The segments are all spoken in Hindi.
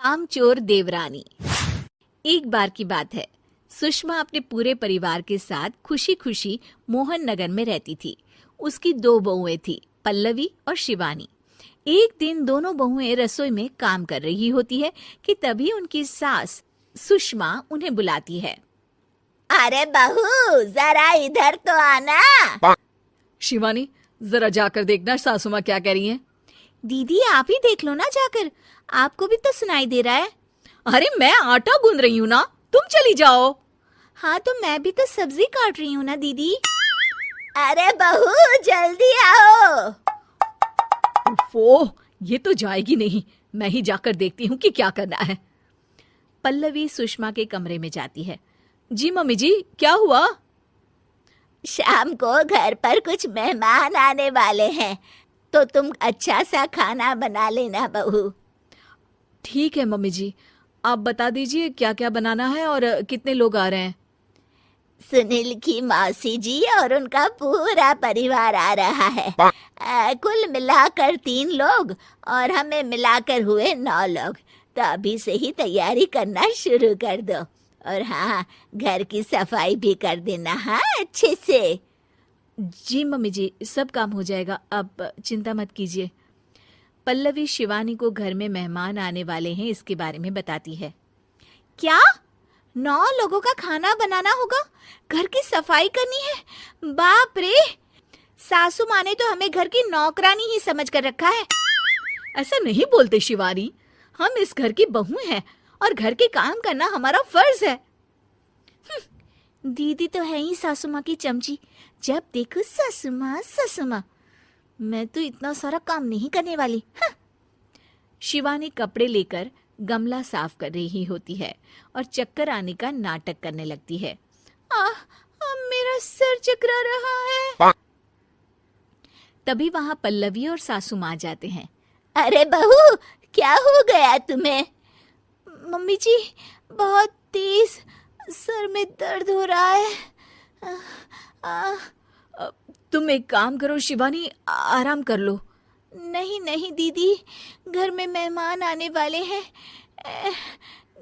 कामचोर देवरानी। एक बार की बात है, सुषमा अपने पूरे परिवार के साथ खुशी खुशी मोहन नगर में रहती थी। उसकी 2 बहुएं थी, पल्लवी और शिवानी। एक दिन दोनों बहुएं रसोई में काम कर रही होती है कि तभी उनकी सास सुषमा उन्हें बुलाती है। अरे बहू, जरा इधर तो आना। शिवानी, जरा जाकर देखना सासू माँ क्या कह रही हैं। दीदी आप ही देख लो ना जाकर, आपको भी तो सुनाई दे रहा है। अरे मैं आटा गूंद रही हूँ ना, तुम चली जाओ। हाँ तो मैं भी तो सब्जी काट रही हूँ ना दीदी। अरे बहू जल्दी आओ। ओह, ये तो जाएगी नहीं, मैं ही जाकर देखती हूँ कि क्या करना है। पल्लवी सुषमा के कमरे में जाती है। जी मम्मी जी, क्या हुआ? शाम को घर पर कुछ मेहमान आने वाले हैं, तो तुम अच्छा सा खाना बना लेना बहू। ठीक है मम्मी जी, आप बता दीजिए क्या क्या बनाना है और कितने लोग आ रहे हैं। सुनील की मौसी जी और उनका पूरा परिवार आ रहा है। कुल मिलाकर 3 लोग और हमें मिलाकर हुए 9 लोग। तो अभी से ही तैयारी करना शुरू कर दो। और हाँ, घर की सफाई भी कर देना, हाँ अच्छे से। जी मम्मी जी, सब काम हो जाएगा, आप चिंता मत कीजिए। पल्लवी शिवानी को घर में मेहमान आने वाले हैं इसके बारे में बताती है। क्या 9 लोगों का खाना बनाना होगा, घर की सफाई करनी है? बाप रे, सासू माँ ने तो हमें घर की नौकरानी ही समझ कर रखा है। ऐसा नहीं बोलते शिवानी, हम इस घर की बहू हैं और घर के काम करना हमारा फर्ज है। दीदी तो है ही सासू माँ की चमची, जब देखो सासू माँ सासू माँ। मैं तो इतना सारा काम नहीं करने वाली। शिवानी कपड़े लेकर गमला साफ कर रही होती है और चक्कर आने का नाटक करने लगती है। मेरा सिर चकरा रहा है। तभी वहां पल्लवी और सासू माँ जाते हैं। अरे बहू, क्या हो गया तुम्हें? मम्मी जी, बहुत तेज सर में दर्द हो रहा है। तुम एक काम करो शिवानी, आराम कर लो। नहीं नहीं दीदी, घर में मेहमान आने वाले हैं,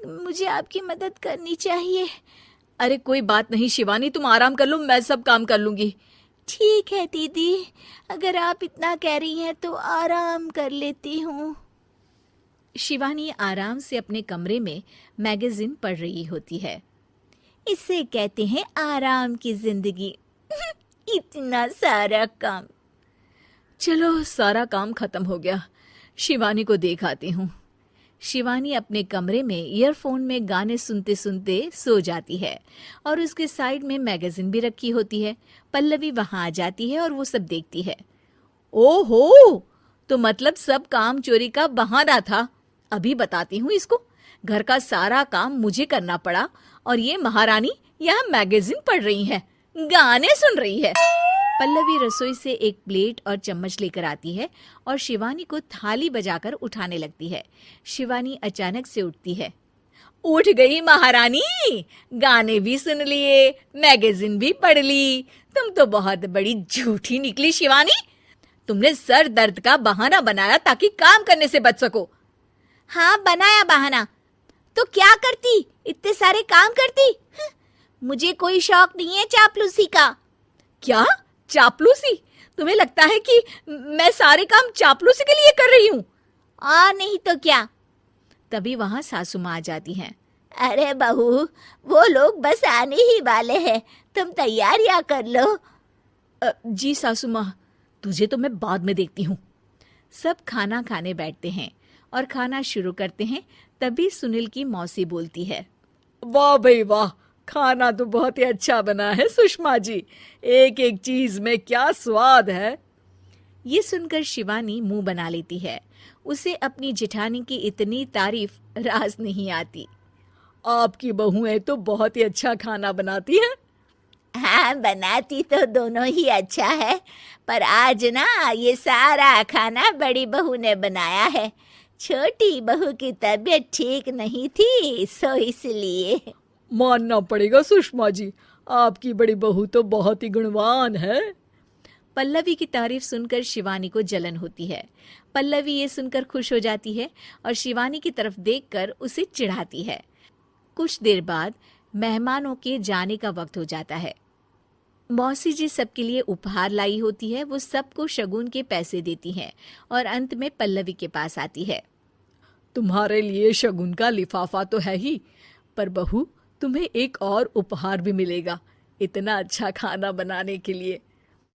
मुझे आपकी मदद करनी चाहिए। अरे कोई बात नहीं शिवानी, तुम आराम कर लो, मैं सब काम कर लूंगी। ठीक है दीदी, अगर आप इतना कह रही हैं तो आराम कर लेती हूँ। शिवानी आराम से अपने कमरे में मैगजीन पढ़ रही होती है। इसे कहते हैं आराम की जिंदगी। इतना सारा काम। चलो, सारा काम खत्म हो गया, शिवानी को देख आती हूँ। शिवानी अपने कमरे में ईयरफोन में गाने सुनते सुनते सो जाती है और उसके साइड में मैगजीन भी रखी होती है। पल्लवी वहां आ जाती है और वो सब देखती है। ओहो, तो मतलब सब काम चोरी का बहाना था। अभी बताती हूँ इसको। घर का सारा काम मुझे करना पड़ा और ये महारानी यहाँ मैगजीन पढ़ रही है, गाने सुन रही है। पल्लवी रसोई से एक प्लेट और चम्मच लेकर आती है और शिवानी को थाली बजाकर उठाने लगती है। शिवानी अचानक से उठती है। उठ गई महारानी, गाने भी सुन लिए, मैगजीन भी पढ़ ली। तुम तो बहुत बड़ी झूठी निकली शिवानी। तुमने सर दर्द का बहाना बनाया ताकि काम करने से बच सको। हाँ, बनाया बहाना, तो क्या करती, इतने सारे काम करती। मुझे कोई शौक नहीं है चापलूसी का। क्या चापलूसी? तुम्हें लगता है कि मैं सारे काम चापलूसी के लिए कर रही हूँ? और नहीं तो क्या। तभी वहां सासू माँ आ जाती हैं। अरे बहू, वो लोग बस आने ही वाले हैं, तुम तैयारियां कर लो। जी सासू माँ, तुझे तो मैं बाद में देखती हूँ। सब खाना खाने बैठते हैं और खाना शुरू करते हैं। तभी सुनील की मौसी बोलती है। वाह भाई वाह, खाना तो बहुत ही अच्छा बना है सुषमा जी, एक एक चीज में क्या स्वाद है। ये सुनकर शिवानी मुंह बना लेती है। उसे अपनी जेठानी की इतनी तारीफ रास नहीं आती। आपकी बहुएं तो बहुत ही अच्छा खाना बनाती हैं। हाँ, बनाती तो दोनों ही अच्छा है, पर आज ना ये सारा खाना बड़ी बहू ने बनाया है। छोटी बहू की तबीयत ठीक नहीं थी, सो इसलिए। मानना पड़ेगा सुषमा जी, आपकी बड़ी बहू तो बहुत ही गुणवान है। पल्लवी की तारीफ सुनकर शिवानी को जलन होती है। पल्लवी ये सुनकर खुश हो जाती है और शिवानी की तरफ देखकर उसे चिढ़ाती है। कुछ देर बाद मेहमानों के जाने का वक्त हो जाता है। मौसी जी सबके लिए उपहार लाई होती है। वो सबको शगुन के पैसे देती हैं और अंत में पल्लवी के पास आती है। तुम्हारे लिए शगुन का लिफाफा तो है ही, पर बहू तुम्हें एक और उपहार भी मिलेगा इतना अच्छा खाना बनाने के लिए।